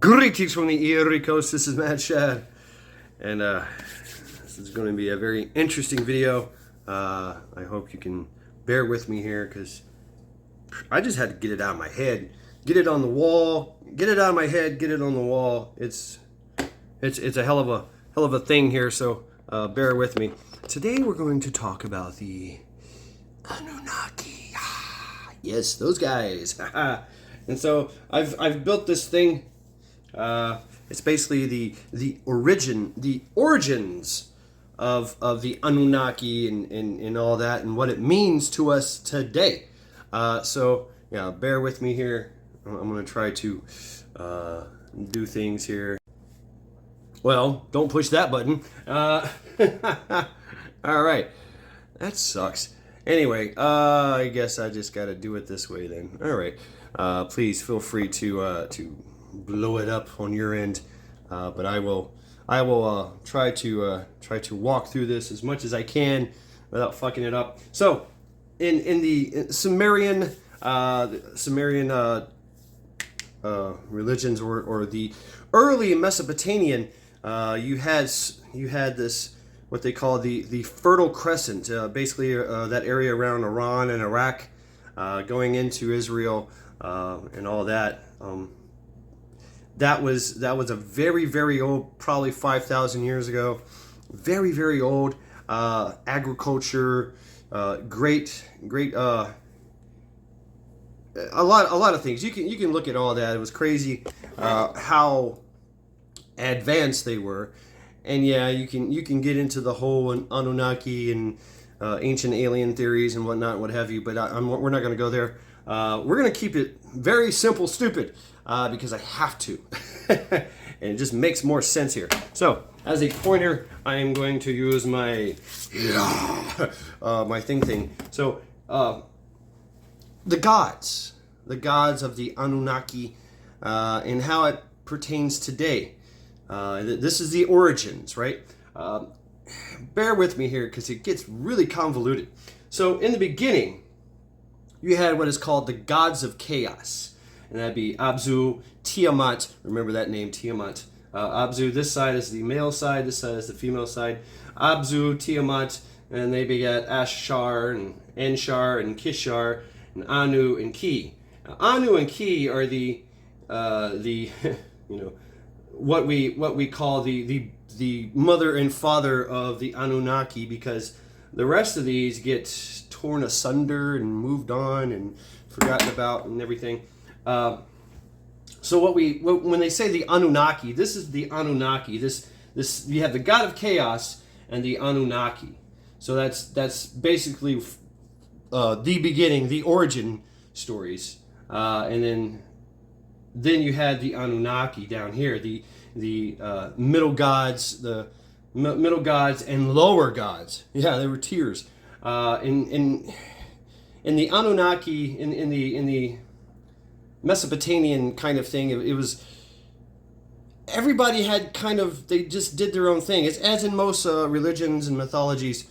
Greetings from the Erie Coast. This is Mad Shad, and this is going to be a very interesting video. I hope you can bear with me here because I just had to get it out of my head, get it on the wall, get it out of my head, get it on the wall. It's a hell of a thing here. So bear with me. Today we're going to talk about the Anunnaki. Yes, those guys. And so I've built this thing. It's basically the origins of the Anunnaki and all that and what it means to us today. So yeah, bear with me here. I'm gonna try to do things here. Well, don't push that button. All right, that sucks. Anyway, I guess I just gotta do it this way then. All right. Please feel free to blow it up on your end, but I will try to walk through this as much as I can without fucking it up. So, in the Sumerian religions or the early Mesopotamian, you had this what they call the Fertile Crescent, basically that area around Iran and Iraq, going into Israel and all that. That was a very old, probably 5,000 years ago. Very old agriculture, great a lot of things. You can look at all that. It was crazy how advanced they were, and yeah, you can get into the whole Anunnaki and ancient alien theories and whatnot, what have you. But we're not going to go there. We're going to keep it very simple, stupid, because I have to. And it just makes more sense here. So, as a pointer, I am going to use my my thing. So, the gods of the Anunnaki, and how it pertains today. This is the origins, right? Bear with me here because it gets really convoluted. So, in the beginning, you had what is called the gods of chaos. And that'd be Abzu, Tiamat. Remember that name, Tiamat. Abzu, this side is the male side, this side is the female side. Abzu, Tiamat, and they begat Ashar and Enshar and Kishar and Anu and Ki. Now, Anu and Ki are the what we call the mother and father of the Anunnaki, because the rest of these get torn asunder and moved on and forgotten about and everything. So when they say the Anunnaki, this is the Anunnaki. This you have the god of chaos and the Anunnaki. So that's basically the beginning, the origin stories, and then you had the Anunnaki down here, the middle gods, the middle gods and lower gods. Yeah, they were tiers. In the Anunnaki, in the Mesopotamian kind of thing, it was everybody had they just did their own thing. It's as in most religions and mythologies.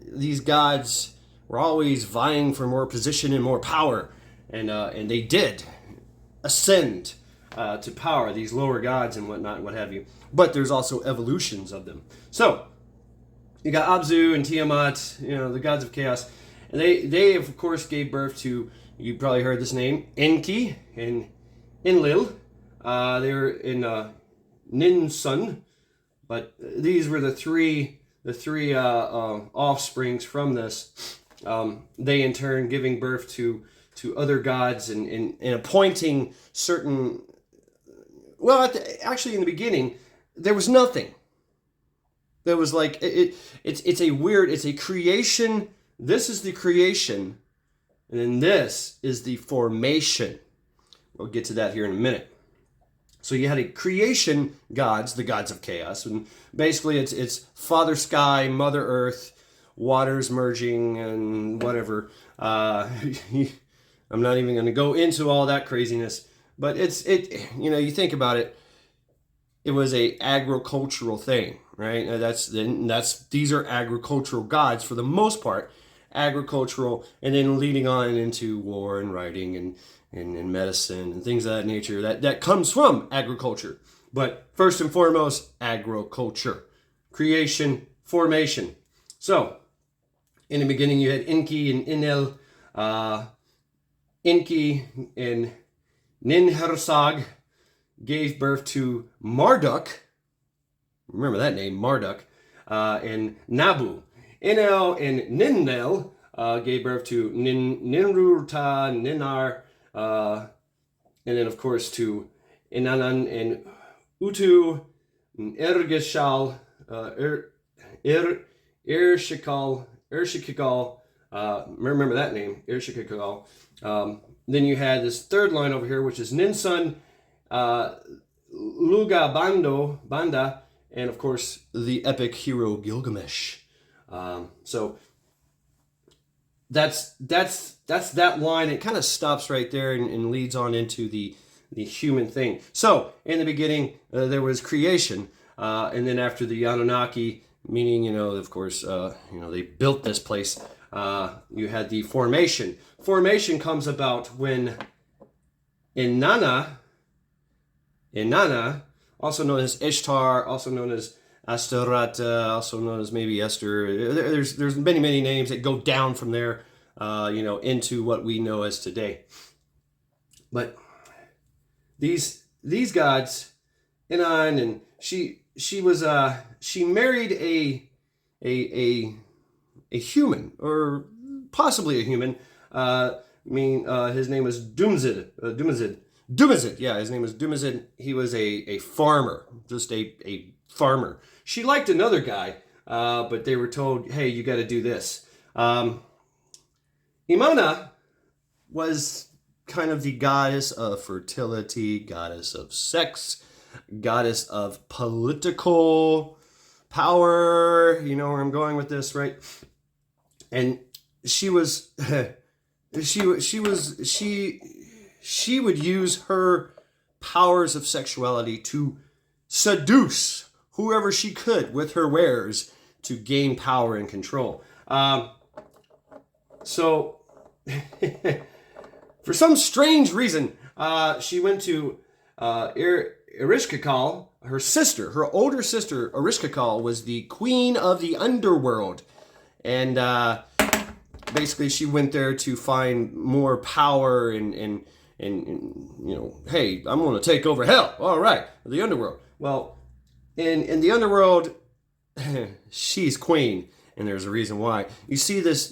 These gods were always vying for more position and more power, and they did ascend to power, these lower gods and whatnot, what have you. But there's also evolutions of them. So you got Abzu and Tiamat, the gods of chaos, and they of course gave birth to, you probably heard this name, Enki and Enlil. They were in Ninsun, but these were the three offsprings from this. They in turn giving birth to other gods and appointing certain. Well, actually, in the beginning, there was nothing. There was like it's a creation. This is the creation, and then this is the formation. We'll get to that here in a minute. So you had a creation gods, the gods of chaos, and basically it's Father Sky, Mother Earth, waters merging, and whatever. I'm not even going to go into all that craziness, but you think about it. It was a agricultural thing, right? These are agricultural gods for the most part, agricultural, and then leading on into war and writing and medicine and things of that nature that comes from agriculture. But first and foremost, agriculture, creation, formation. So, in the beginning, you had Enki and Enel. Enki and Ninhursag gave birth to Marduk. Remember that name, Marduk. And Nabu. Enel and Ninel gave birth to Ninrurta, Ninar, and then, of course, to Inanan and Utu, and Ergishal, Ershikal, remember that name, Ershikal. Then you had this third line over here, which is Ninsun, Luga Banda, and of course the epic hero Gilgamesh. So that's that line. It kind of stops right there and leads on into the human thing. So in the beginning there was creation, and then after the Anunnaki, meaning of course they built this place. You had the formation. Formation comes about when Inanna, also known as Ishtar, also known as Astarata, also known as maybe Esther. There's many names that go down from there, into what we know as today. But these gods, Inan, and she married a human, or possibly a human. His name was Dumazid. Yeah, his name was Dumazid. He was a farmer, just a farmer. She liked another guy, but they were told, hey, you got to do this. Imana was kind of the goddess of fertility, goddess of sex, goddess of political power. You know where I'm going with this, right? And she was she would use her powers of sexuality to seduce whoever she could with her wares to gain power and control. So for some strange reason, she went to Ereshkigal. Her older sister, Ereshkigal, was the queen of the underworld. And basically she went there to find more power and hey, I'm going to take over hell. All right, the underworld. Well, in the underworld, she's queen, and there's a reason why. You see this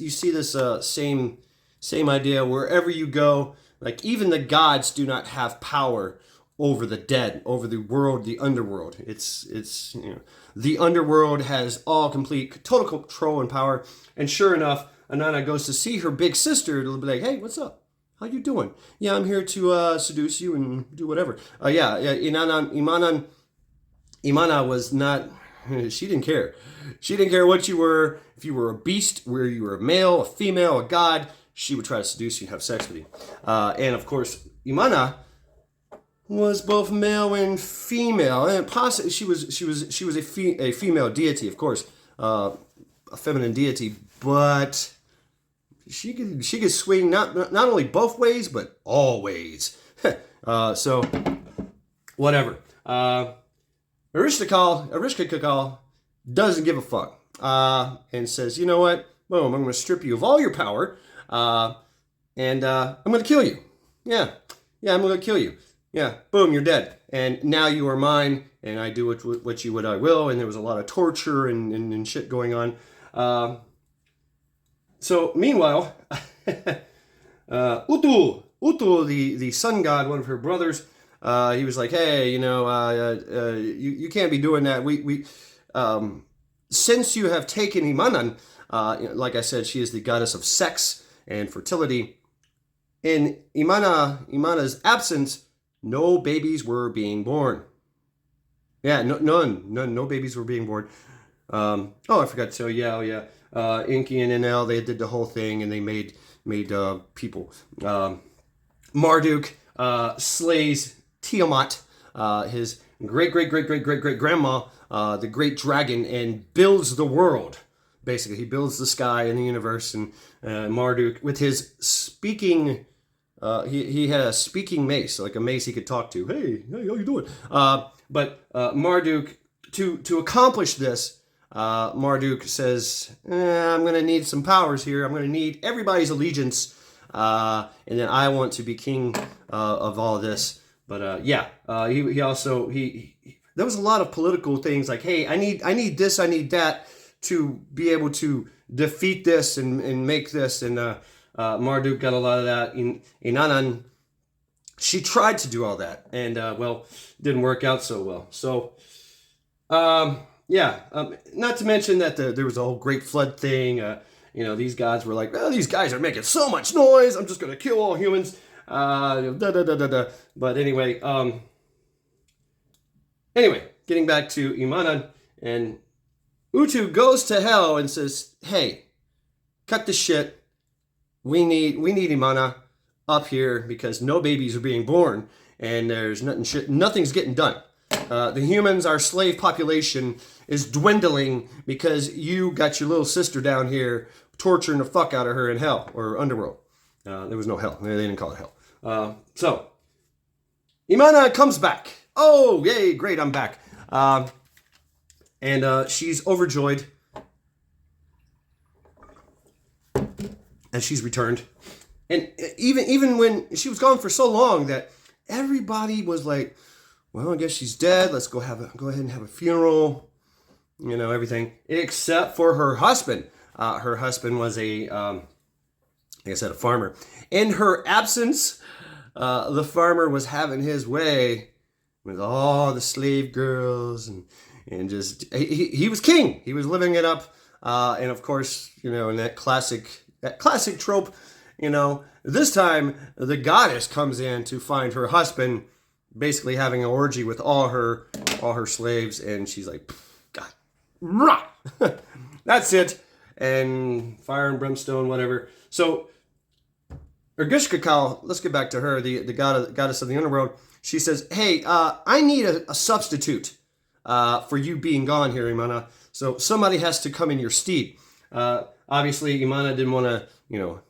same idea wherever you go. Like, even the gods do not have power over the dead, over the world, the underworld. It's the underworld has all complete, total control and power. And sure enough, Inanna goes to see her big sister to be like, hey, what's up? How you doing? Yeah, I'm here to seduce you and do whatever. Imana was not, she didn't care. She didn't care what you were. If you were a beast, where you were a male, a female, a god, she would try to seduce you and have sex with you. And of course, Imana was both male and female, and possibly she was a female deity, of course, a feminine deity, but she could swing not only both ways but all ways. So whatever. Ereshkigal doesn't give a fuck, and says, you know what? Boom! I'm going to strip you of all your power, and I'm going to kill you. Yeah, I'm going to kill you. Yeah, boom, you're dead. And now you are mine, and I do what I will. And there was a lot of torture and shit going on. So, meanwhile, Utu, the sun god, one of her brothers, he was like, hey, you can't be doing that. We since you have taken Imanan, like I said, she is the goddess of sex and fertility. In Imana's absence, no babies were being born. Yeah, no babies were being born. I forgot to tell you. Enki and Enel, they did the whole thing, and they made people. Marduk slays Tiamat, his great grandma, the great dragon, and builds the world. basically. He builds the sky and the universe, and Marduk, with his speaking, he had a speaking mace, like a mace he could talk to. Hey, how you doing? But Marduk, to accomplish this, Marduk says, I'm going to need some powers here. I'm going to need everybody's allegiance, and then I want to be king of all this. But he also there was a lot of political things like, hey, I need this, I need that to be able to defeat this and make this. And Marduk got a lot of that. Inanan, she tried to do all that, and didn't work out so well. So not to mention that there was a whole great flood thing. These gods were like, well, these guys are making so much noise, I'm just gonna kill all humans. But anyway, getting back to Imanan, and Utu goes to hell and says, hey, cut the shit. We need Imana up here because no babies are being born and there's nothing's getting done. The humans, our slave population, is dwindling because you got your little sister down here torturing the fuck out of her in hell, or underworld. There was no hell. They didn't call it hell. So Imana comes back. Oh, yay, great, I'm back. And she's overjoyed. And she's returned. And even when she was gone for so long that everybody was like, well, I guess she's dead. Let's go ahead and have a funeral. Everything. Except for her husband. Her husband was like I said, a farmer. In her absence, the farmer was having his way with all the slave girls and just he was king. He was living it up. And of course, in that classic trope, this time the goddess comes in to find her husband basically having an orgy with all her slaves, and she's like, God, rah! That's it. And fire and brimstone, whatever. So Ergishkakal, let's get back to her, the goddess of the underworld. She says, hey, I need a substitute for you being gone here, Imana. So somebody has to come in your stead. Obviously, Imana didn't want to,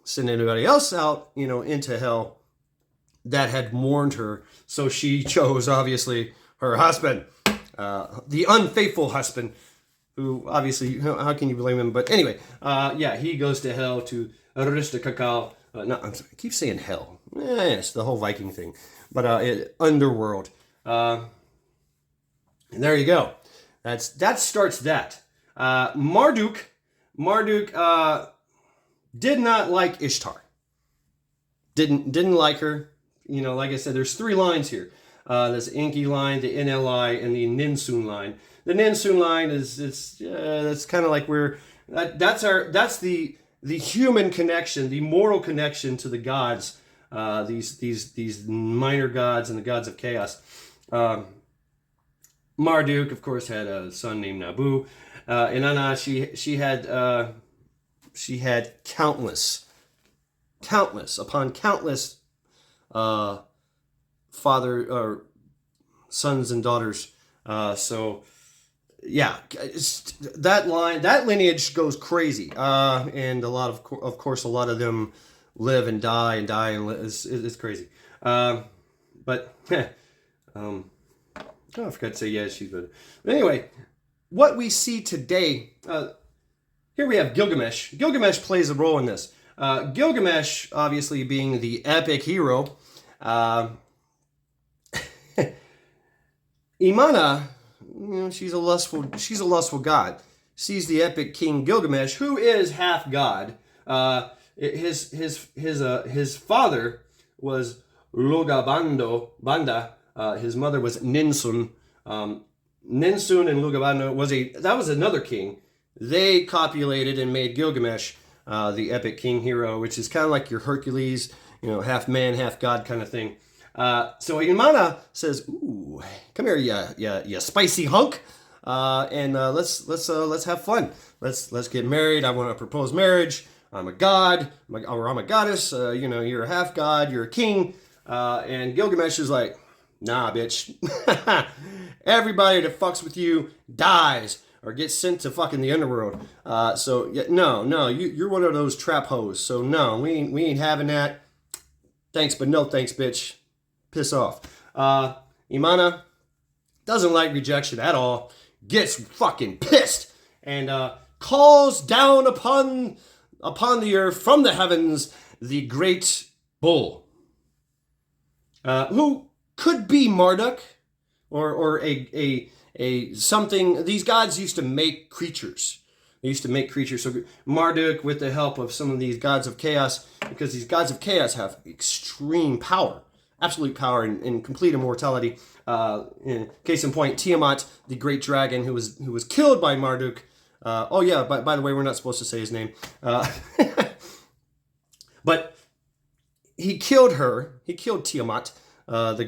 send anybody else out, into hell that had mourned her. So she chose, obviously, her husband, the unfaithful husband, who obviously, how can you blame him? But anyway, he goes to hell to Ergishkakal. I keep saying hell. It's the whole Viking thing. But underworld. And there you go. That starts that. Marduk did not like Ishtar. Didn't like her. Like I said, there's 3 lines here. There's the Enki line, the NLI, and the Ninsun line. The Ninsun line that's kind of like that's the human connection, the moral connection to the gods, these minor gods and the gods of chaos. Marduk, of course, had a son named Nabu. Inanna, she had countless upon countless father or sons and daughters. That lineage goes crazy, and a lot of lot of them live and die and it's crazy. I forgot to say yes, she's good. But anyway, what we see today, here we have Gilgamesh. Gilgamesh plays a role in this. Gilgamesh, obviously being the epic hero. Imana, she's a lustful god. Sees the epic king Gilgamesh, who is half god. His father was Banda. His mother was Ninsun. Ninsun and Lugabanda was another king. They copulated and made Gilgamesh the epic king hero, which is kind of like your Hercules, half man, half god kind of thing. So Imana says, "Ooh, come here, you spicy hunk, and let's have fun. Let's get married. I want to propose marriage. I'm a god, or I'm a goddess. You're a half god. You're a king." And Gilgamesh is like, "Nah, bitch. Everybody that fucks with you dies. or get sent to fucking the underworld. So yeah, no, you're one of those trap hoes. So no, we ain't having that. Thanks, but no thanks, bitch. Piss off. Imana doesn't like rejection at all. Gets fucking pissed and calls down upon the earth from the heavens the great bull, who could be Marduk or a something. These gods used to make creatures. They used to make creatures. So Marduk, with the help of some of these gods of chaos, because these gods of chaos have extreme power, absolute power, and complete immortality. In case in point, Tiamat, the great dragon, who was killed by Marduk. Oh yeah, by the way, we're not supposed to say his name. But he killed her. He killed Tiamat, the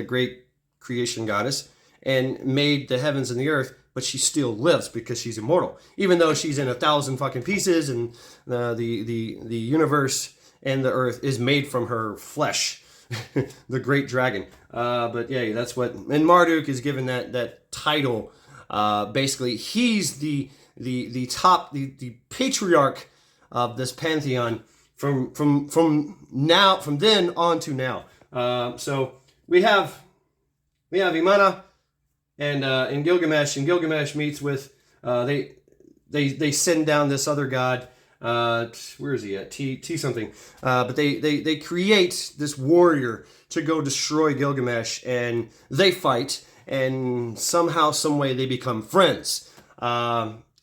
great creation goddess, and made the heavens and the earth. But she still lives because she's immortal, even though she's in 1,000 fucking pieces, and the universe and the earth is made from her flesh, the great dragon. But yeah, that's what. And Marduk is given that title. Basically, he's the top, the patriarch of this pantheon from then on to now. So we have Imana and Gilgamesh, and Gilgamesh meets with they send down this other god. Where is he at? T something. But they create this warrior to go destroy Gilgamesh, and they fight, and somehow, some way, they become friends.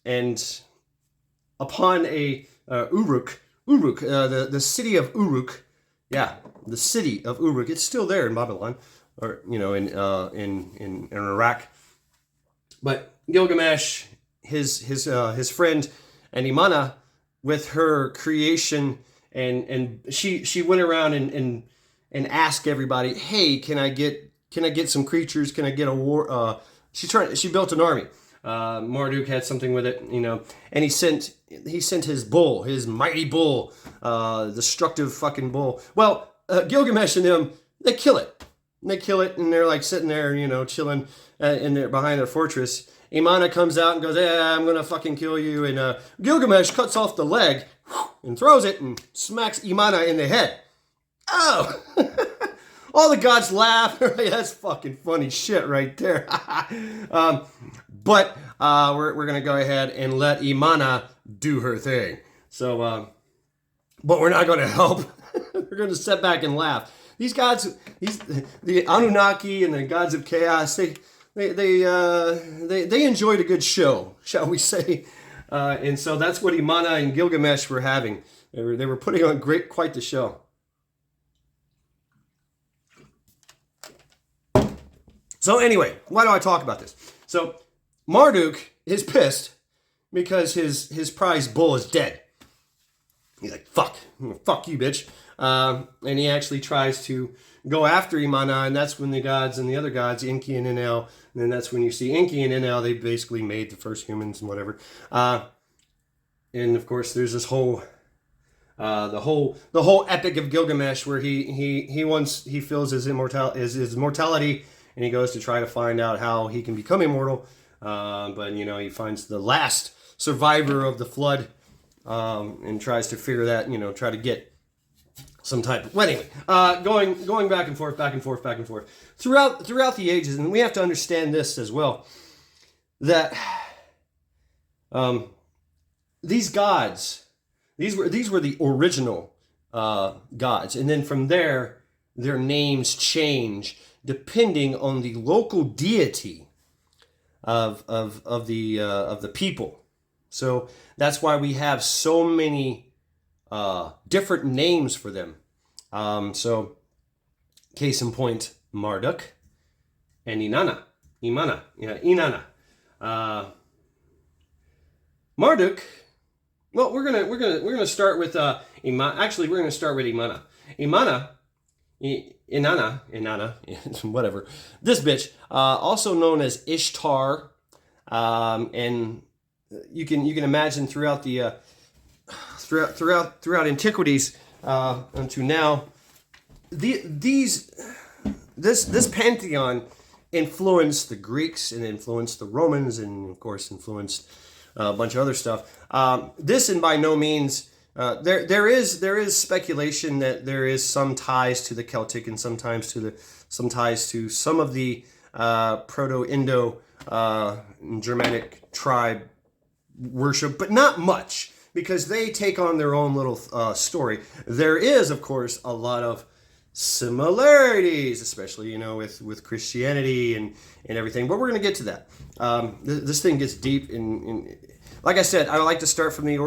And upon a Uruk, the city of Uruk, yeah, the city of Uruk, it's still there in Babylon, or in Iraq. But Gilgamesh, his friend, and Imana, with her creation, and she went around and asked everybody, hey, can I get some creatures? Can I get a war? She built an army. Marduk had something with it, and he sent his bull, his mighty bull, destructive fucking bull. Well, Gilgamesh and them, they kill it. And they're like sitting there, chilling in there behind their fortress. Imana comes out and goes, yeah, I'm gonna fucking kill you. And Gilgamesh cuts off the leg and throws it and smacks Imana in the head. Oh! All the gods laugh. That's fucking funny shit right there. But we're going to go ahead and let Imana do her thing. So, but we're not going to help. We're going to sit back and laugh. These gods, the Anunnaki and the gods of chaos, they enjoyed a good show, shall we say. And so that's what Imana and Gilgamesh were having. They were putting on quite the show. So anyway, why do I talk about this? So Marduk is pissed because his prize bull is dead. He's like, fuck you, bitch. And he actually tries to go after Imana, and that's when the gods and the other gods, Enki and Enel, and then that's when you see Enki and Enel, they basically made the first humans and whatever. And of course, there's this whole the whole epic of Gilgamesh, where he feels his mortality. And he goes to try to find out how he can become immortal. But, he finds the last survivor of the flood, and tries to figure that, try to get some type of... Well, anyway, going back and forth. Throughout the ages, and we have to understand this as well, that these gods, these were the original gods. And then from there, their names change depending on the local deity of the people. So that's why we have so many different names for them. So case in point, Marduk and Inanna. Marduk. Well, we're gonna start with Imana. Actually, we're gonna start with Imana. Inanna, whatever. This bitch, also known as Ishtar, and you can imagine throughout the throughout antiquities unto now, this pantheon influenced the Greeks and influenced the Romans and, of course, influenced a bunch of other stuff. This, and by no means, there is speculation that there is some ties to the Celtic and some ties to some of the Proto-Indo Germanic tribe worship, but not much, because they take on their own little story. There is, of course, a lot of similarities, especially, with Christianity and everything, but we're going to get to that. This thing gets deep in like I said, I like to start from the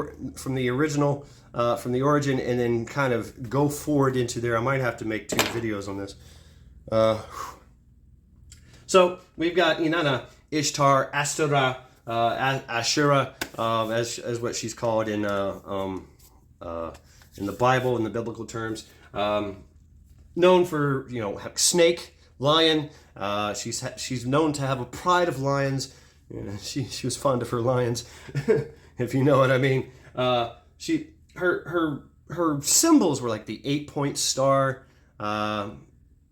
original, from the origin, and then kind of go forward into there. I might have to make 2 videos on this. So we've got Inanna, Ishtar, Astura, Ashura, as what she's called in the Bible, in the biblical terms. Known for, snake, lion. She's known to have a pride of lions. She was fond of her lions, if you know what I mean. Her symbols were like the 8-point star, and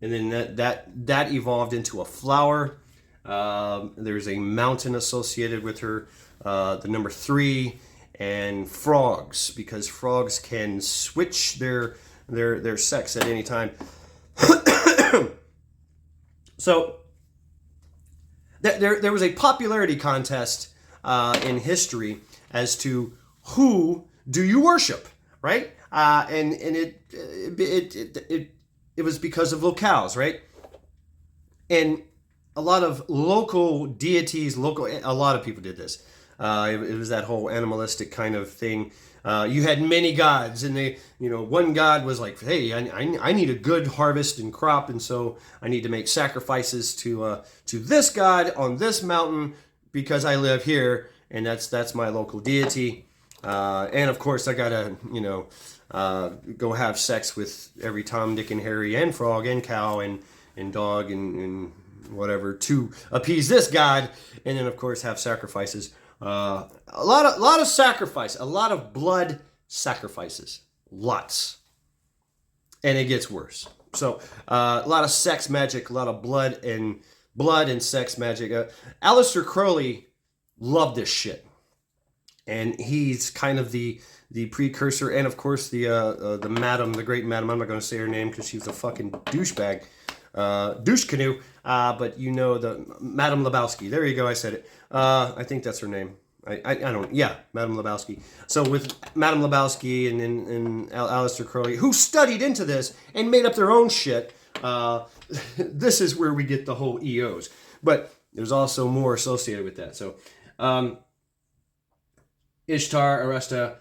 then that evolved into a flower. There's a mountain associated with her, the number 3, and frogs, because frogs can switch their sex at any time. So there was a popularity contest in history as to who do you worship, right? And it was because of locales, right? And a lot of local deities, a lot of people did this. It was that whole animalistic kind of thing. You had many gods, and one god was like, hey, I need a good harvest and crop, and so I need to make sacrifices to this god on this mountain because I live here, and that's my local deity. And of course, I gotta go have sex with every Tom, Dick, and Harry, and frog, and cow, and dog, and whatever to appease this god, and then of course have sacrifices. A lot of sacrifice, a lot of blood sacrifices, lots, and it gets worse. So a lot of sex magic, a lot of blood and sex magic. Aleister Crowley loved this shit, and he's kind of the precursor, and of course the madam, the great madam. I'm not going to say her name because she was a fucking douchebag, douche canoe. But the Madame Lebowski. There you go. I said it. I think that's her name. I don't. Yeah, Madame Lebowski. So with Madame Lebowski and Aleister Crowley, who studied into this and made up their own shit. This is where we get the whole EOs. But there's also more associated with that. So Ishtar, Aresta,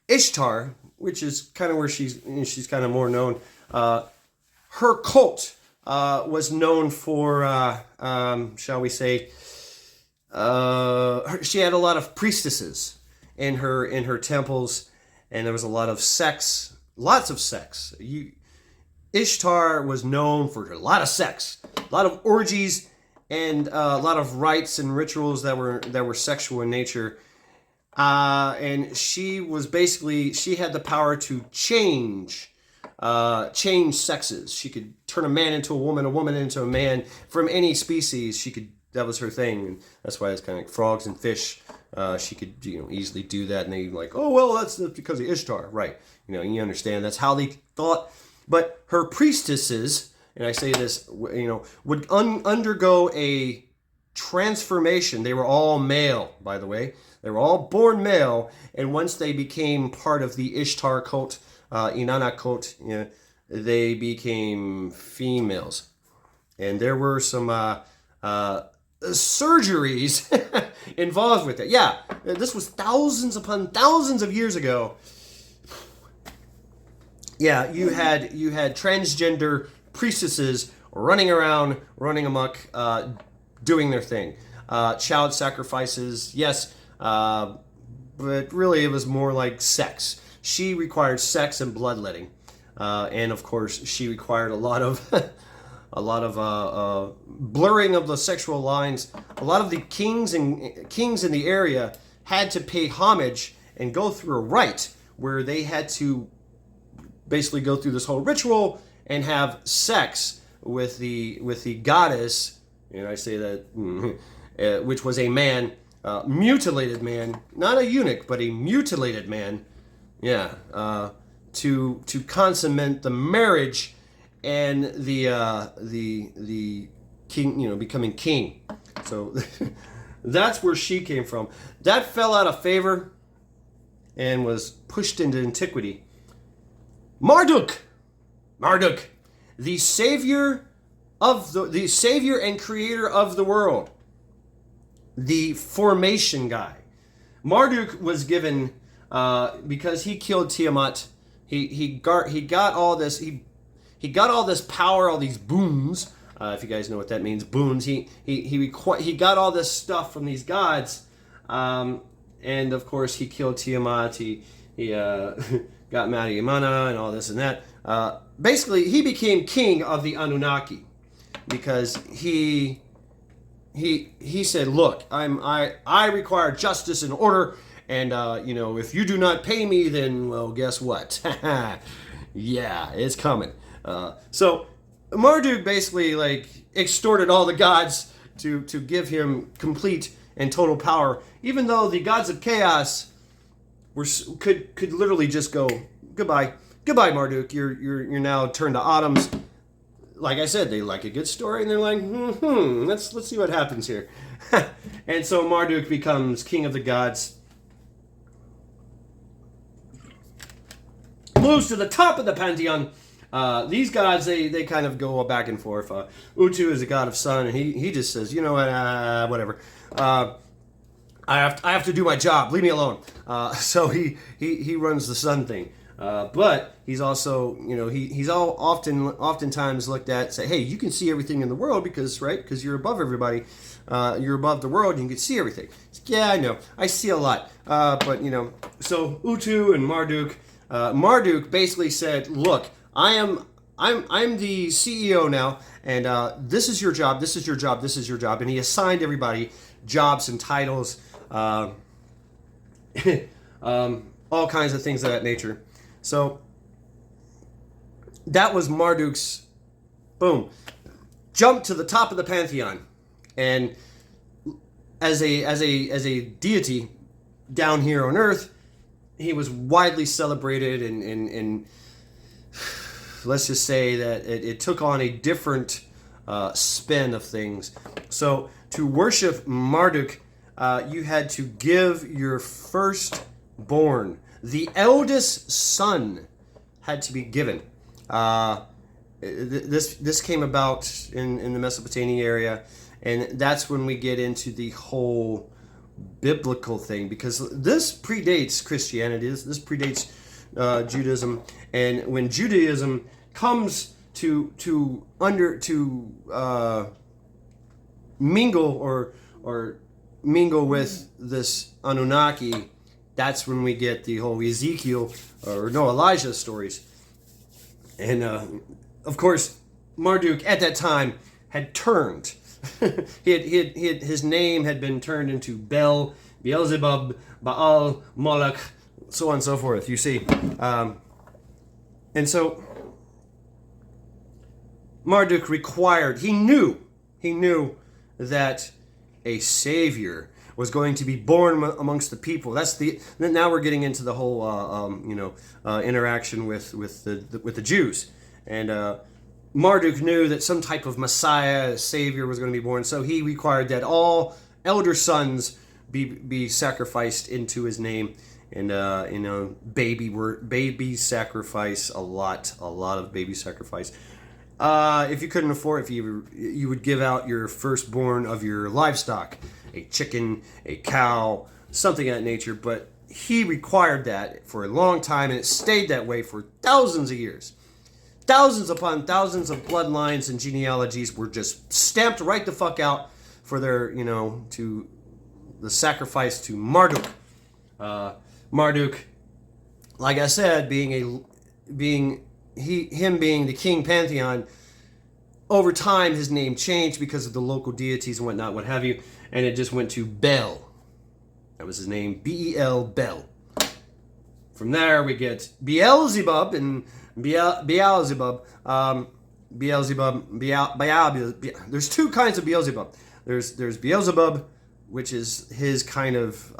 Ishtar, which is kind of where she's kind of more known. Her cult was known for, shall we say, she had a lot of priestesses in her temples, and there was a lot of sex, lots of sex. Ishtar was known for a lot of sex, a lot of orgies, and a lot of rites and rituals that were sexual in nature. And she had the power to change sexes. She could turn a man into a woman into a man from any species. That was her thing, and that's why it's kind of like frogs and fish. She could easily do that, and they like, oh well, that's because of Ishtar, right? You understand that's how they thought. But her priestesses, and I say this, would undergo a transformation. They were all male, by the way. They were all born male, and once they became part of the Ishtar cult, Inanna cult, they became females. And there were some surgeries involved with it. Yeah, this was thousands upon thousands of years ago. Yeah, you had transgender priestesses running around, running amok, doing their thing. Child sacrifices, yes, but really it was more like sex. She required sex and bloodletting, and of course she required a lot of blurring of the sexual lines. A lot of the kings in the area had to pay homage and go through a rite where they had to basically go through this whole ritual and have sex with the goddess, and I say that, which was a man, mutilated man, not a eunuch, but a mutilated man, yeah, to consummate the marriage and the king, becoming king. So that's where she came from. That fell out of favor and was pushed into antiquity. Marduk, the savior the savior and creator of the world, the formation guy. Marduk was given because he killed Tiamat. He got all this power, all these boons. If you guys know what that means, boons. He got all this stuff from these gods, and of course he killed Tiamat. He got Mariamana and all this and that. Basically, he became king of the Anunnaki because he said, "Look, I require justice and order, and if you do not pay me, then well, guess what? Yeah, it's coming." So Marduk basically extorted all the gods to give him complete and total power, even though the gods of chaos could literally just go, goodbye, Marduk. You're now turned to atoms. Like I said, they like a good story, and they're like, let's see what happens here. And so Marduk becomes king of the gods, moves to the top of the pantheon. These gods, they kind of go back and forth. Utu is a god of sun, and he just says, you know what, whatever. I have to do my job. Leave me alone. So he runs the sun thing. But he's also, he's oftentimes looked at, say, hey, you can see everything in the world because you're above everybody. You're above the world, and you can see everything. Yeah, I know. I see a lot. But so Utu and Marduk. Marduk basically said, look, I'm the CEO now, and this is your job, this is your job, this is your job. And he assigned everybody jobs and titles, all kinds of things of that nature. So that was Marduk's boom, jump to the top of the pantheon, and as a deity down here on Earth, he was widely celebrated, and let's just say that it took on a different spin of things. So to worship Marduk, you had to give your firstborn, the eldest son, had to be given. This came about in the Mesopotamian area, and that's when we get into the whole biblical thing, because this predates Christianity. This predates Judaism, and when Judaism comes to mingle or mingle with this Anunnaki, that's when we get the whole Elijah stories. And of course, Marduk at that time had turned. His name had been turned into Beelzebub, Baal, Moloch, so on and so forth. You see, and so Marduk required. He knew that a savior was going to be born amongst the people. Now we're getting into the whole interaction with the Jews, and Marduk knew that some type of Messiah, savior, was going to be born. So he required that all elder sons be sacrificed into his name, and baby sacrifice, a lot of baby sacrifice. If you couldn't afford, you would give out your firstborn of your livestock, a chicken, a cow, something of that nature. But he required that for a long time, and it stayed that way for thousands of years. Thousands upon thousands of bloodlines and genealogies were just stamped right the fuck out for their, to the sacrifice to Marduk. Marduk, like I said, being the king pantheon, over time his name changed because of the local deities and whatnot, what have you, and it just went to Bel. That was his name, B-E-L, Bel. From there we get Beelzebub and Beelzebub. Beelzebub. There's two kinds of Beelzebub. There's Beelzebub, which is his kind of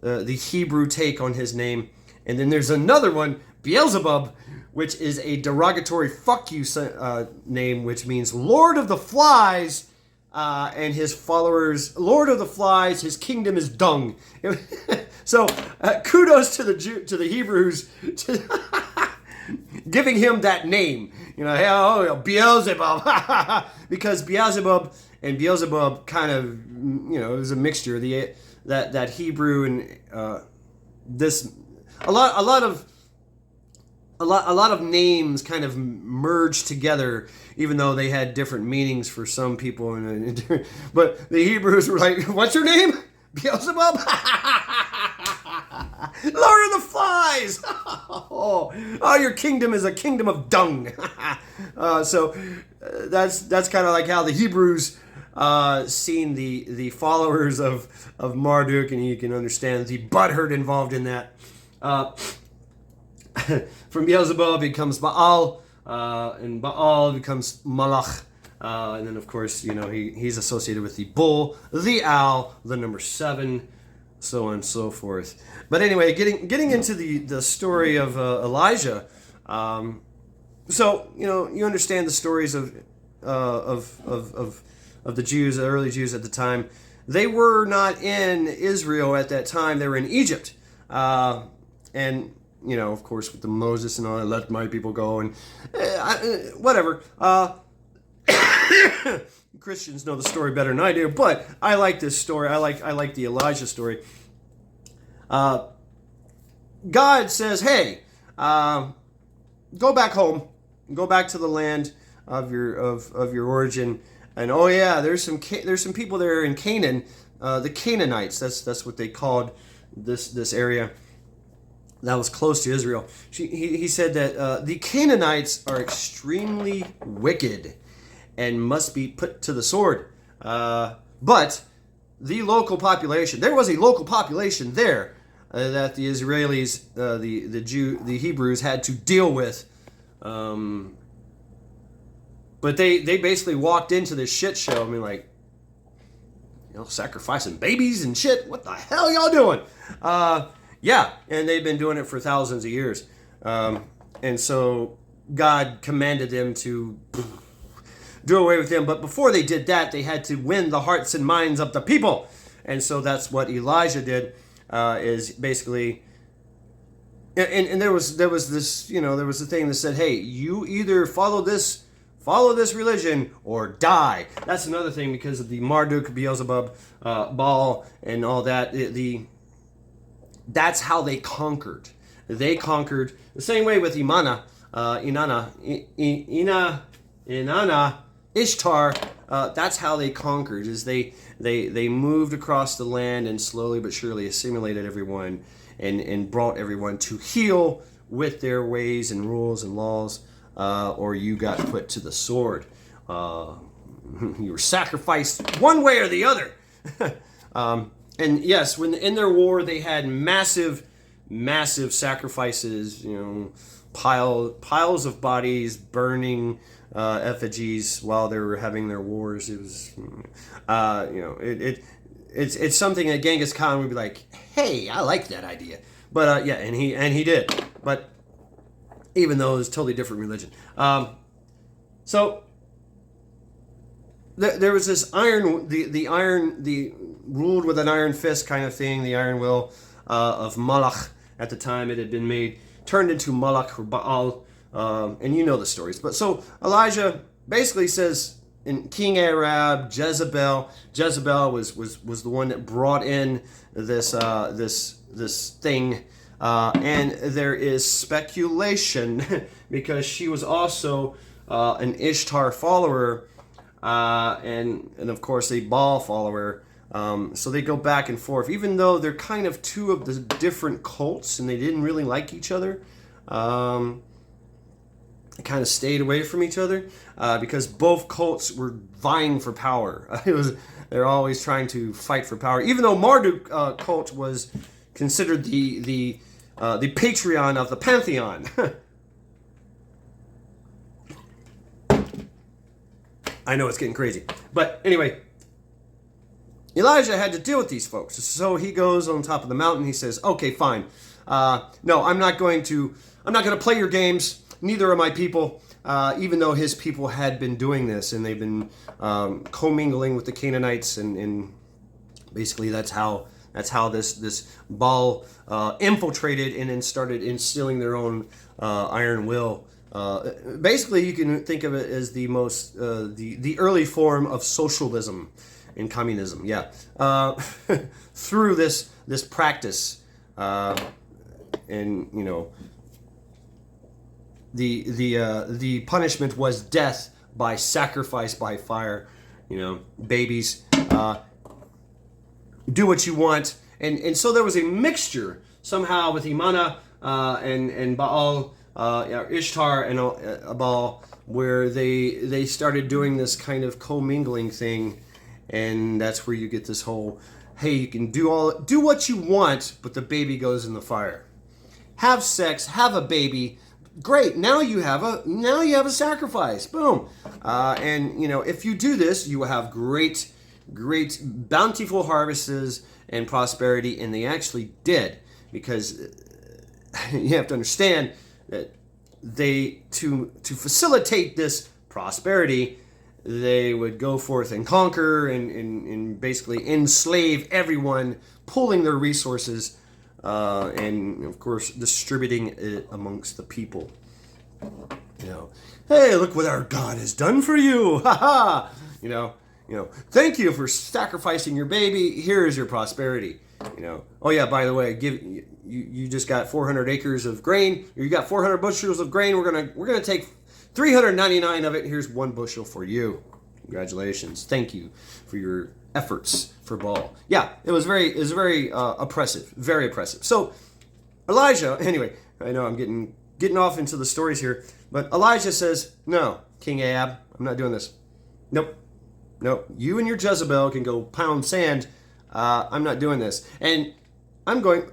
the Hebrew take on his name, and then there's another one, Beelzebub, which is a derogatory fuck you name, which means Lord of the Flies, and his followers, Lord of the Flies, his kingdom is dung. So kudos to the Hebrews giving him that name. You know, hey, oh, Beelzebub, because Beelzebub and Beelzebub kind of, you know, it was a mixture. That Hebrew and this a lot of names kind of merged together, even though they had different meanings for some people. But the Hebrews were like, "What's your name? Beelzebub? Lord of the Flies! Oh, your kingdom is a kingdom of dung." So that's kind of like how the Hebrews seen the followers of Marduk, and you can understand the butthurt involved in that. From Beelzebub becomes Baal, and Baal becomes Malach, and then of course, you know, he's associated with the bull, the owl, the number 7, so on and so forth. But anyway, getting into the story of Elijah. So, you know, you understand the stories of the Jews, the early Jews at the time. They were not in Israel at that time. They were in Egypt. And, you know, of course, with the Moses and all that, let my people go and whatever. Christians know the story better than I do, but I like this story. I like the Elijah story. God says, hey, go back home. Go back to the land of your origin. And oh yeah, there's some people there in Canaan, the Canaanites. That's what they called this area that was close to Israel. He said that the Canaanites are extremely wicked and must be put to the sword. But the local population, there was a local population there that the Israelis, the Hebrews had to deal with. But they basically walked into this shit show. I mean, like, you know, sacrificing babies and shit. What the hell y'all doing? Yeah, and they've been doing it for thousands of years. And so God commanded them to do away with them. But before they did that, they had to win the hearts and minds of the people. And so that's what Elijah did, is basically... And there was this, you know, there was a thing that said, hey, you either follow this religion or die. That's another thing, because of the Marduk, Beelzebub, Baal, and all that. That's how they conquered. They conquered the same way with Inanna, Ishtar. That's how they conquered. Is they moved across the land and slowly but surely assimilated everyone and brought everyone to heel with their ways and rules and laws. Or you got put to the sword. You were sacrificed one way or the other. And yes, when in their war, they had massive sacrifices. You know, piles of bodies, burning effigies while they were having their wars. It was, you know, it's something that Genghis Khan would be like, hey, I like that idea. But yeah, and he did. But even though it was a totally different religion. So there was this the ruled with an iron fist kind of thing, the iron will of Malach. At the time it had been turned into Malach or Baal, and you know the stories. But so Elijah basically says, in King Ahab, Jezebel was the one that brought in this thing. And there is speculation, because she was also an Ishtar follower, and of course a Baal follower. So they go back and forth, even though they're kind of two of the different cults, and they didn't really like each other. They kind of stayed away from each other, because both cults were vying for power. They're always trying to fight for power, even though Marduk cult was considered the Patreon of the Pantheon. I know it's getting crazy. But anyway, Elijah had to deal with these folks. So he goes on top of the mountain. He says, okay, fine. No, I'm not going to play your games. Neither are my people. Even though his people had been doing this, and they've been commingling with the Canaanites, and basically that's how this Baal infiltrated and then started instilling their own iron will. Basically, you can think of it as the early form of socialism and communism. Yeah, through this practice, and you know, the punishment was death by sacrifice by fire. You know, babies. Do what you want, and so there was a mixture somehow with Imana and Baal, Ishtar and Baal, where they started doing this kind of commingling thing, and that's where you get this whole, hey, you can do what you want, but the baby goes in the fire. Have sex, have a baby, great. Now you have a sacrifice. Boom, and you know, if you do this, you will have great bountiful harvests and prosperity, and they actually did, because you have to understand that to facilitate this prosperity, they would go forth and conquer and basically enslave everyone, pulling their resources, and of course distributing it amongst the people. You know, hey, look what our God has done for you, ha ha. You know, thank you for sacrificing your baby. Here is your prosperity. You know, oh yeah, by the way, you just got 400 acres of grain. You got 400 bushels of grain. We're gonna take 399 of it. Here's 1 bushel for you. Congratulations. Thank you for your efforts for Baal. Yeah, it was very oppressive, very oppressive. So Elijah, anyway, I know I'm getting off into the stories here, but Elijah says, no, King Ahab, I'm not doing this. Nope. No, you and your Jezebel can go pound sand. I'm not doing this. And I'm going,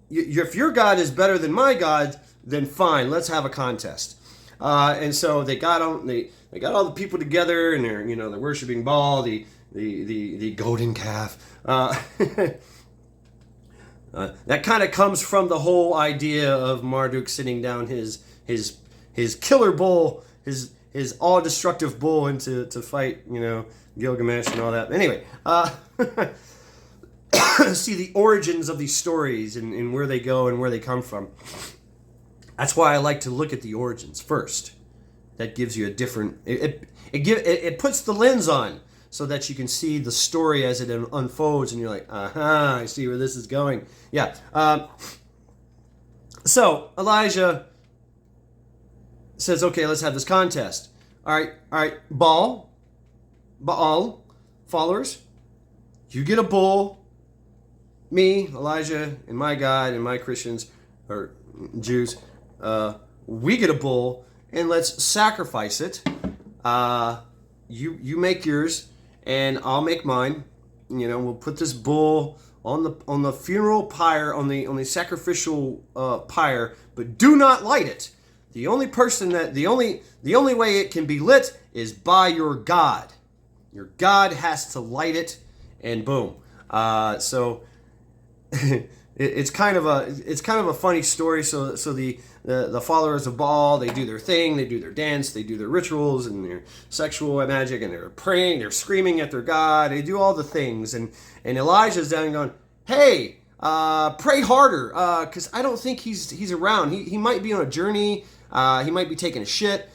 if your God is better than my God, then fine, let's have a contest. And so they got all the people together, and they're worshiping Baal, the golden calf. That kind of comes from the whole idea of Marduk sitting down his killer bull, his all-destructive bull into to fight, Gilgamesh and all that. Anyway, see the origins of these stories and where they go and where they come from. That's why I like to look at the origins first. That gives you a different... It puts the lens on so that you can see the story as it unfolds, and you're like, aha, I see where this is going. Yeah. So Elijah says, okay, let's have this contest. All right, Baal followers, you get a bull. Me, Elijah, and my God, and my Christians, or Jews, we get a bull, and let's sacrifice it. You make yours, and I'll make mine. We'll put this bull on the funeral pyre, on the sacrificial pyre, but do not light it. The only way it can be lit is by your God. Your God has to light it, and boom. So it's kind of a funny story. So the followers of Baal, they do their thing, they do their dance, they do their rituals and their sexual magic, and they're praying, they're screaming at their God, they do all the things, and Elijah's down and going, hey, pray harder, because I don't think he's around. He might be on a journey. He might be taking a shit.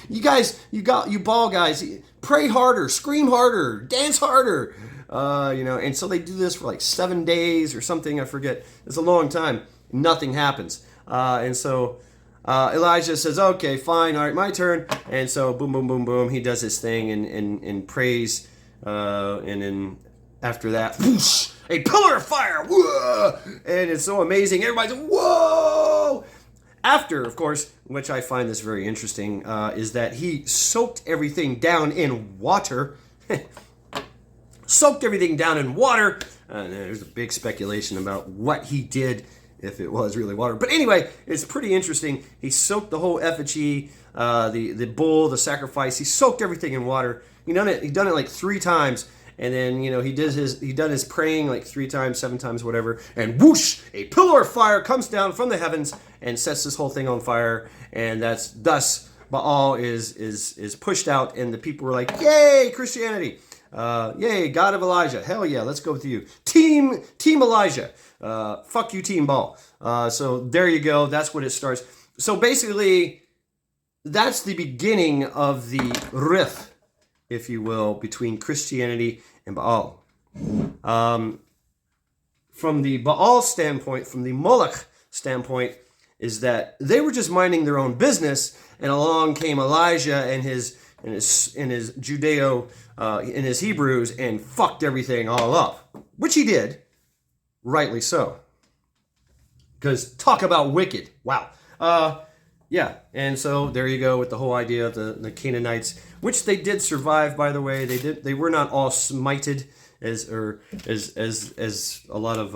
You Baal guys, pray harder, scream harder, dance harder. And so they do this for like 7 days or something. I forget. It's a long time. Nothing happens. And so Elijah says, okay, fine. All right, my turn. And so boom, boom, boom, boom. He does his thing and prays. And then after that, whoosh, a pillar of fire. Whoa! And it's so amazing. Everybody's, whoa! After, of course, which I find this very interesting, is that he soaked everything down in water. Soaked everything down in water. There's a big speculation about what he did if it was really water. But anyway, it's pretty interesting. He soaked the whole effigy, the bull, the sacrifice. He soaked everything in water. He done it like 3 times. And then, he done his praying like 3 times, 7 times, whatever. And whoosh, a pillar of fire comes down from the heavens and sets this whole thing on fire. And thus Baal is pushed out, and the people were like, yay, Christianity. Yay, God of Elijah. Hell yeah, let's go with you. Team Elijah. Fuck you, Team Baal. So there you go. That's what it starts. So basically, that's the beginning of the rift, if you will, between Christianity and Baal. From the Baal standpoint, from the Moloch standpoint, is that they were just minding their own business, and along came Elijah and his Judeo, in his Hebrews, and fucked everything all up, which he did, rightly so. Because talk about wicked, wow. Yeah, and so there you go with the whole idea of the Canaanites, which they did survive, by the way. They were not all smited as a lot of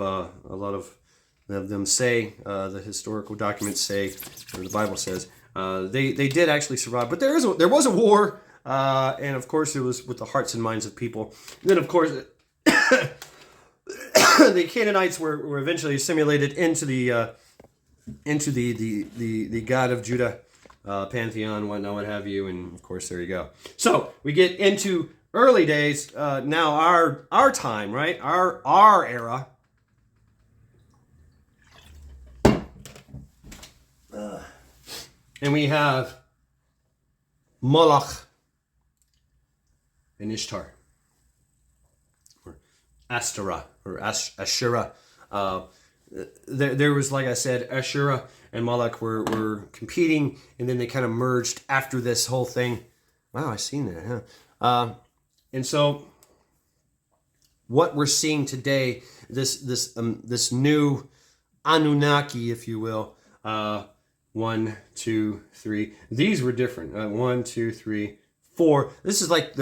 them say. The historical documents say, or the Bible says, they did actually survive. But there was a war, and of course it was with the hearts and minds of people. And then of course the Canaanites were eventually assimilated into the God of Judah pantheon, whatnot, what have you, and of course there you go. So we get into early days, now our time, right? Our era. And we have Moloch and Ishtar, or Astarah, or Ashura. There was, like I said, Ashura and Moloch were competing, and then they kind of merged after this whole thing. Wow, I seen that, huh? And so, what we're seeing today, this new Anunnaki, if you will, 1, 2, 3. These were different. 1, 2, 3, 4. This is like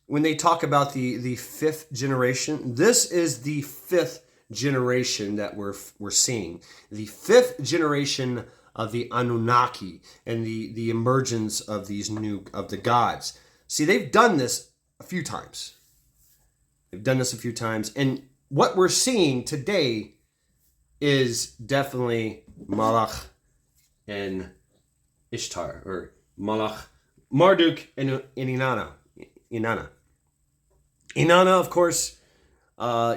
when they talk about the 5th generation. This is the 5th generation that we're seeing. The 5th generation of the Anunnaki and the emergence of the gods. See, they've done this a few times. And what we're seeing today is definitely Moloch and Ishtar, or Marduk and Inanna. Inanna, of course,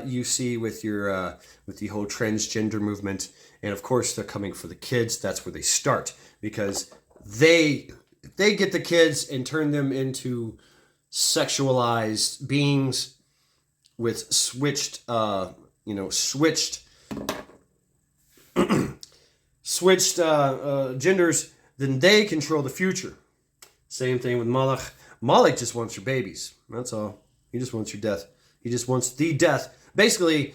you see with the whole transgender movement, and of course they're coming for the kids. That's where they start, because they get the kids and turn them into sexualized beings with switched genders. Then they control the future. Same thing with Moloch. Moloch just wants your babies. That's all. He just wants your death. He just wants the death. Basically,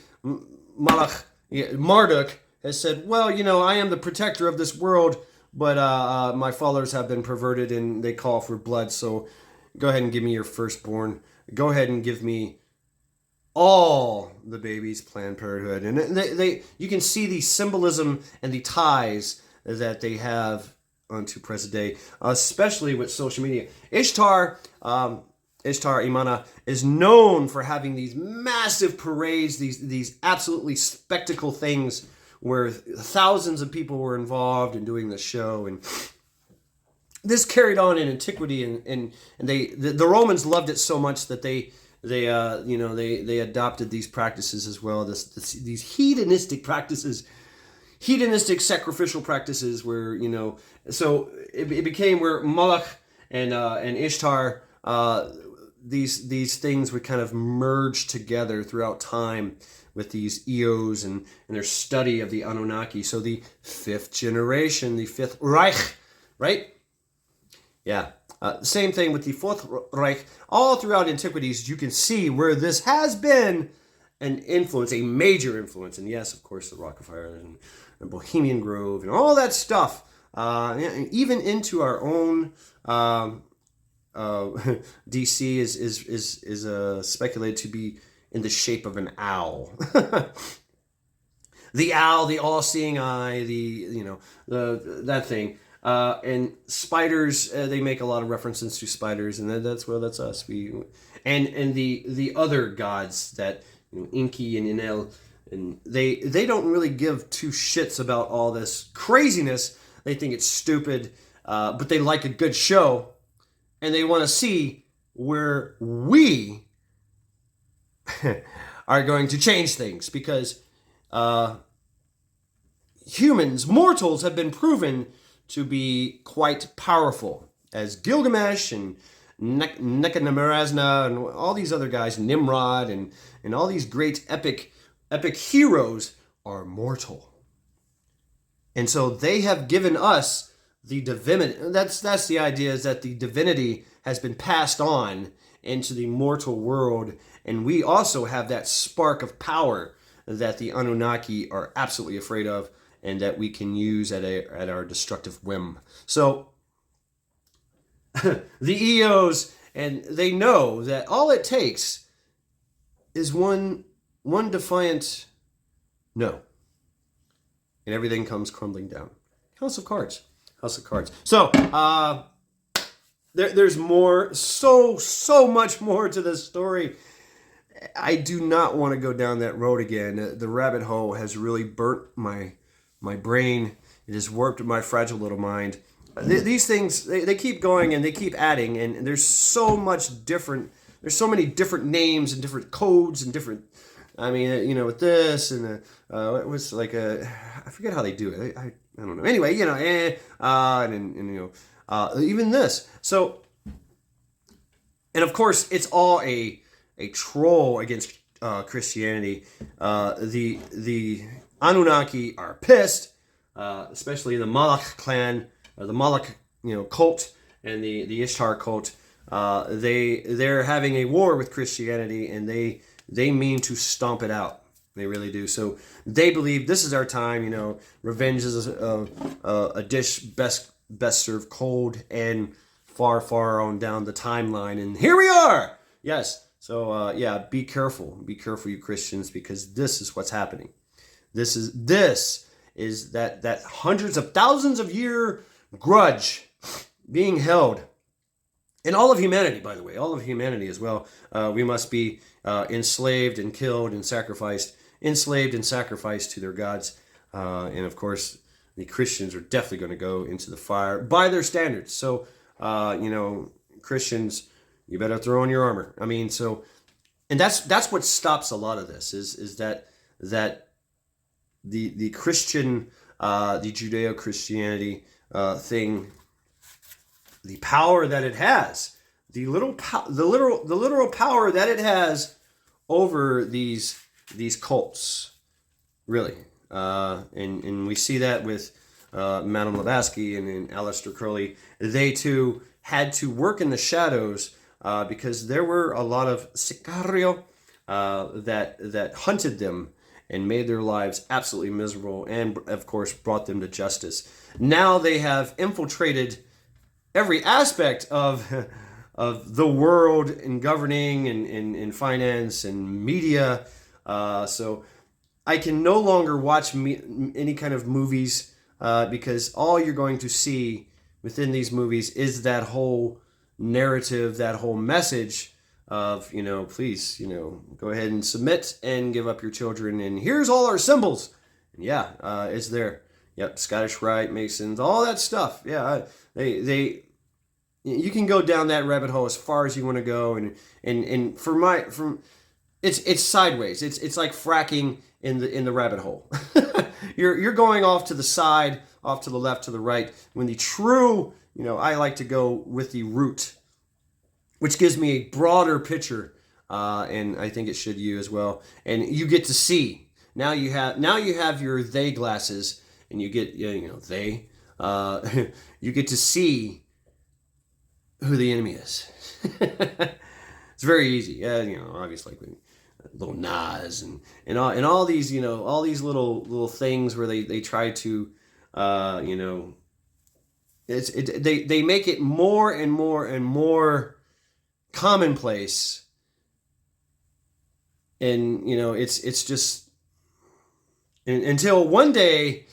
Marduk has said, well, I am the protector of this world, but my fathers have been perverted and they call for blood, so go ahead and give me your firstborn. Go ahead and give me all the babies, Planned Parenthood. And you can see the symbolism and the ties that they have onto present day, especially with social media. Ishtar, Imana, is known for having these massive parades, these absolutely spectacle things where thousands of people were involved in doing the show. And this carried on in antiquity, and the Romans loved it so much that they adopted these practices as well. These hedonistic practices, hedonistic sacrificial practices, where so it became where Moloch and Ishtar, these things would kind of merge together throughout time with these Eos and their study of the Anunnaki. So the 5th generation, the 5th Reich, right? Yeah. Same thing with the 4th Reich. All throughout antiquities, you can see where this has been an influence, a major influence. And yes, of course, the Rockefeller and Bohemian Grove and all that stuff, even into our own DC is speculated to be in the shape of an owl. the owl, the all-seeing eye, that thing. And spiders, they make a lot of references to spiders, and that's us. And the other gods that Inki and Enel, and they don't really give two shits about all this craziness. They think it's stupid, but they like a good show, and they want to see where we are going to change things, because humans, mortals, have been proven to be quite powerful, as Gilgamesh and Nebuchadnezzar and all these other guys, Nimrod and all these great epic heroes are mortal. And so they have given us the divinity. That's the idea, is that the divinity has been passed on into the mortal world, and we also have that spark of power that the Anunnaki are absolutely afraid of, and that we can use at our destructive whim. So the EOs, and they know that all it takes is one defiant no, and everything comes crumbling down. House of Cards. So there's more, so much more to this story. I do not want to go down that road again. The rabbit hole has really burnt my brain. It has warped my fragile little mind. These things, they keep going and they keep adding, and there's so much different. There's so many different names and different codes and different. I mean, with this and it was like I forget how they do it. I don't know. Anyway, even this. So, and of course, it's all a troll against Christianity. The Anunnaki are pissed, especially the Moloch clan, the Moloch cult, and the Ishtar cult. They're having a war with Christianity, and they mean to stomp it out. They really do. So they believe this is our time. Revenge is a dish best served cold and far on down the timeline, and here we are. Yes. So be careful, you Christians, because this is what's happening. This is that hundreds of thousands of year grudge being held. And all of humanity, by the way, all of humanity as well. We must be enslaved and killed and sacrificed to their gods. And of course, the Christians are definitely going to go into the fire by their standards. So, Christians, you better throw on your armor. I mean, and that's what stops a lot of this is that the Christian, the Judeo-Christianity thing, the power that it has, the literal power that it has over these cults, really, and we see that with Madame Blavatsky and Aleister Crowley. They too had to work in the shadows because there were a lot of sicario that hunted them and made their lives absolutely miserable, and of course brought them to justice. Now they have infiltrated every aspect of the world in governing and finance and media. So I can no longer watch any kind of movies because all you're going to see within these movies is that whole narrative, that whole message of, please, go ahead and submit and give up your children. And here's all our symbols. And it's there. Yep, Scottish Rite, Masons, all that stuff. Yeah, you can go down that rabbit hole as far as you want to go, and it's sideways. It's like fracking in the rabbit hole. You're going off to the side, off to the left, to the right. When the true, I like to go with the root, which gives me a broader picture, and I think it should you as well. And you get to see. Now you have your they glasses, and you get they. You get to see who the enemy is. It's very easy. Obviously, little Nas and all these all these little things where they try to they make it more and more commonplace, and it's just until one day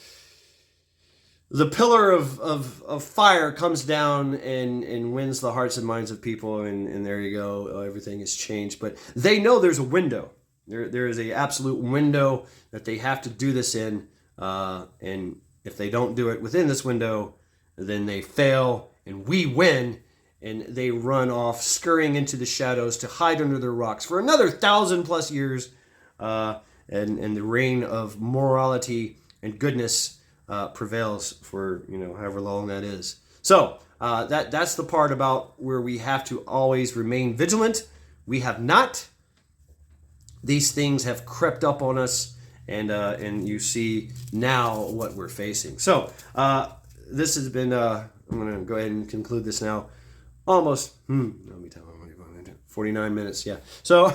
the pillar of fire comes down and wins the hearts and minds of people, and there you go, everything is changed. But they know there's a window. There is a absolute window that they have to do this in, and if they don't do it within this window, then they fail, and we win, and they run off, scurrying into the shadows to hide under their rocks for another 1,000+ years, and the reign of morality and goodness prevails for however long that is. So that's the part about where we have to always remain vigilant. We have not. These things have crept up on us, and you see now what we're facing. So this has been. I'm going to go ahead and conclude this now. Almost. Let me tell you. 49 minutes. Yeah. So.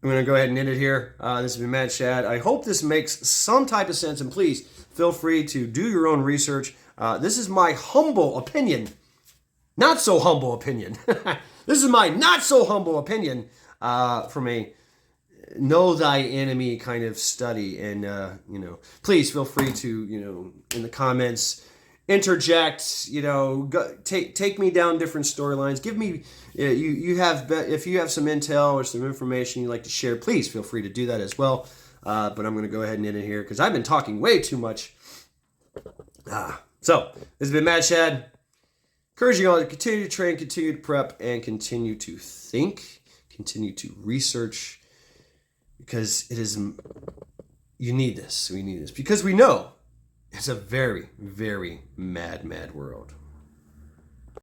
I'm going to go ahead and end it here. This has been Mad Shad. I hope this makes some type of sense, and please feel free to do your own research. This is my humble opinion. Not so humble opinion. This is my not so humble opinion from a know thy enemy kind of study. And, please feel free to, in the comments, interject, take me down different storylines. Give me, if you have some intel or some information you'd like to share, please feel free to do that as well. But I'm going to go ahead and end it here because I've been talking way too much. So this has been Mad Shad. Encouraging you all to continue to train, continue to prep, and continue to think, continue to research, because you need this. We need this because we know it's a very, very mad, mad world.